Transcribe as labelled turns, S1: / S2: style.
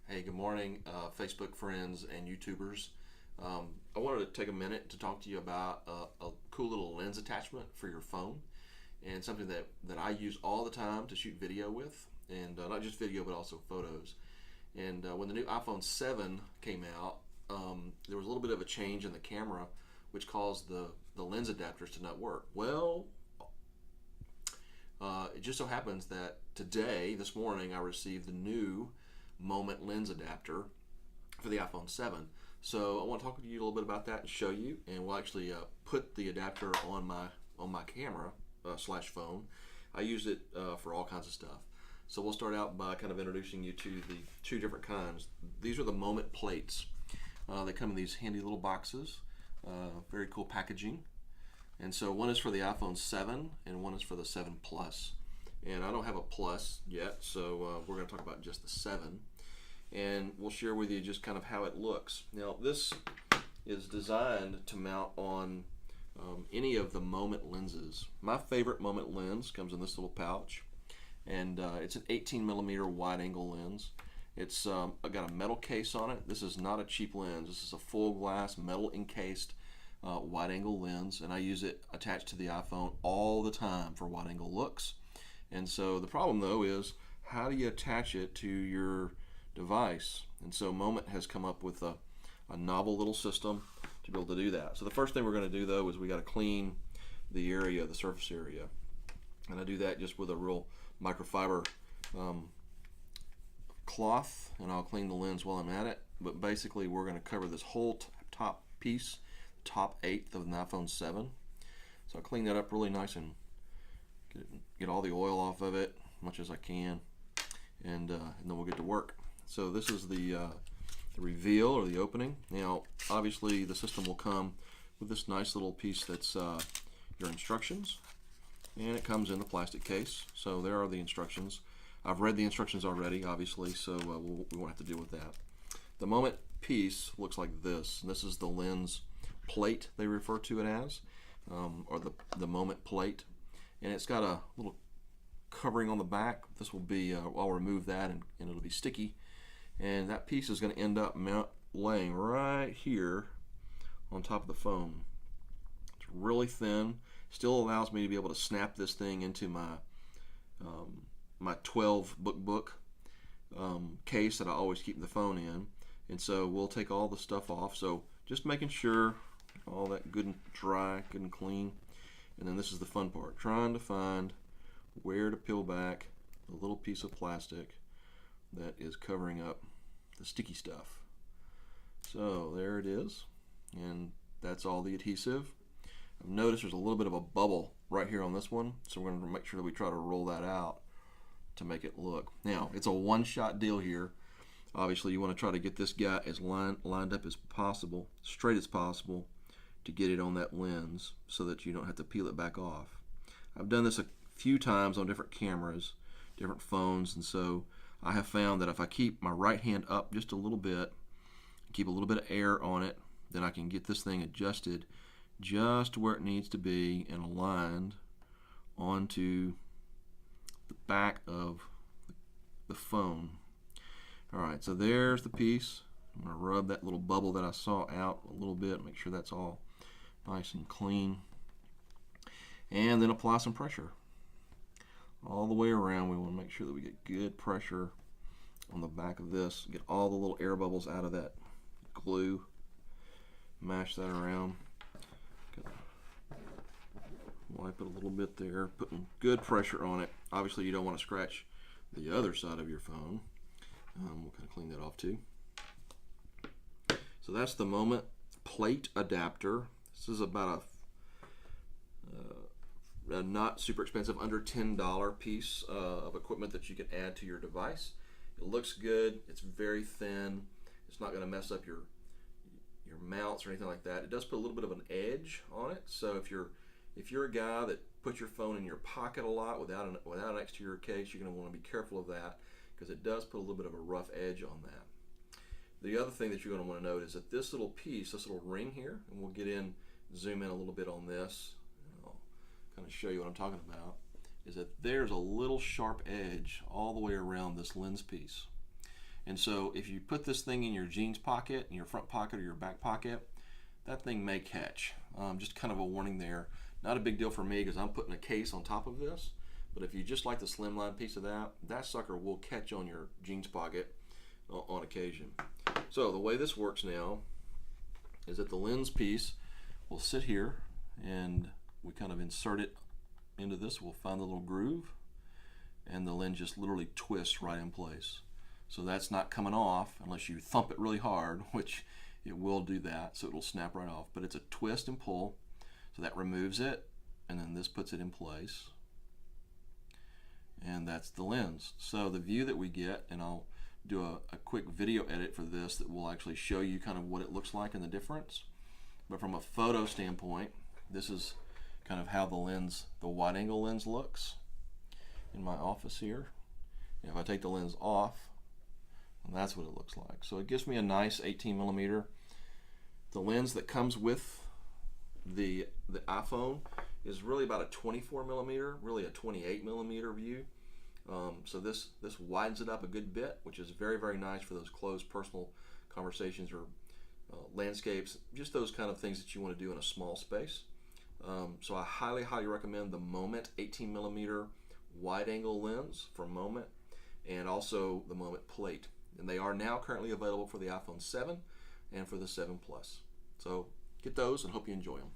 S1: Hey, good morning, Facebook friends and YouTubers. I wanted to take a minute to talk to you about a cool little lens attachment for your phone, and something that I use all the time to shoot video with, and not just video but also photos. And when the new iPhone 7 came out, there was a little bit of a change in the camera, which caused the lens adapters to not work. Well, it just so happens that today, this morning, I received the new Moment lens adapter for the iPhone 7. So I want to talk to you a little bit about that and show you, and we'll actually put the adapter on my camera slash phone. I use it for all kinds of stuff. So we'll start out by kind of introducing you to the two different kinds. These are the Moment plates. They come in these handy little boxes. Very cool packaging. And so one is for the iPhone 7 and one is for the 7 Plus. And I don't have a Plus yet, so we're going to talk about just the 7. And we'll share with you just kind of how it looks. Now, this is designed to mount on any of the Moment lenses. My favorite Moment lens comes in this little pouch, and it's an 18 millimeter wide angle lens. It's got a metal case on it. This is not a cheap lens. This is a full glass metal encased wide angle lens, and I use it attached to the iPhone all the time for wide angle looks. And so the problem though is, how do you attach it to your device? And so Moment has come up with a novel little system to be able to do that. So the first thing we're going to do though is we got to clean the area, the surface area, and I do that just with a real microfiber cloth, and I'll clean the lens while I'm at it. But basically we're going to cover this whole top piece, top eighth of an iPhone 7. So I'll clean that up really nice and get all the oil off of it as much as I can, and then we'll get to work. So this is the reveal, or the opening. Now obviously the system will come with this nice little piece that's your instructions, and it comes in the plastic case. So there are the instructions. I've read the instructions already, obviously, so we won't have to deal with that. The Moment piece looks like this, and this is the lens plate, they refer to it as, or the Moment plate. And it's got a little covering on the back. This will be, I'll remove that, and it'll be sticky. And that piece is going to end up laying right here on top of the phone. It's really thin. Still allows me to be able to snap this thing into my my 12 book case that I always keep the phone in. And so we'll take all the stuff off. So just making sure all that good and dry, good and clean. And then this is the fun part, trying to find where to peel back the little piece of plastic that is covering up the sticky stuff. So there it is, and that's all the adhesive. I've noticed there's a little bit of a bubble right here on this one, so we're going to make sure that we try to roll that out to make it look. Now, it's a one-shot deal here. Obviously, you want to try to get this guy as lined up as possible, straight as possible, to get it on that lens so that you don't have to peel it back off. I've done this a few times on different cameras, different phones, and so I have found that if I keep my right hand up just a little bit, keep a little bit of air on it, then I can get this thing adjusted just where it needs to be and aligned onto the back of the phone. Alright, so there's the piece. I'm going to rub that little bubble that I saw out a little bit, make sure that's all nice and clean, and then apply some pressure all the way around. We want to make sure that we get good pressure on the back of this, get all the little air bubbles out of that glue, mash that around, wipe it a little bit there, putting good pressure on it. Obviously you don't want to scratch the other side of your phone. We'll kind of clean that off too. So that's the Moment plate adapter. This is about a not super expensive, under $10 piece of equipment that you can add to your device. It looks good. It's very thin. It's not going to mess up your mounts or anything like that. It does put a little bit of an edge on it. So if you're a guy that puts your phone in your pocket a lot without an exterior case, you're going to want to be careful of that, because it does put a little bit of a rough edge on that. The other thing that you're going to want to note is that this little piece, this little ring here, and we'll zoom in a little bit on this, and I'll kind of show you what I'm talking about, is that there's a little sharp edge all the way around this lens piece. And so if you put this thing in your jeans pocket, in your front pocket or your back pocket, that thing may catch. Just kind of a warning there. Not a big deal for me because I'm putting a case on top of this. But if you just like the slimline piece of that, that sucker will catch on your jeans pocket on occasion. So the way this works now is that the lens piece will sit here and we kind of insert it into this. We'll find the little groove and the lens just literally twists right in place. So that's not coming off unless you thump it really hard, which it will do that, so it'll snap right off. But it's a twist and pull, so that removes it, and then this puts it in place. And that's the lens. So the view that we get, and I'll do a quick video edit for this that will actually show you kind of what it looks like and the difference. But from a photo standpoint, this is kind of how the lens, the wide angle lens looks in my office here. And if I take the lens off, and that's what it looks like. So it gives me a nice 18 millimeter. The lens that comes with the iPhone is really about a 24 millimeter, really a 28 millimeter view. So this widens it up a good bit, which is very, very nice for those close personal conversations or landscapes, just those kind of things that you want to do in a small space. So I highly, highly recommend the Moment 18 millimeter wide angle lens from Moment, and also the Moment plate. And they are now currently available for the iPhone 7 and for the 7 Plus. So get those and hope you enjoy them.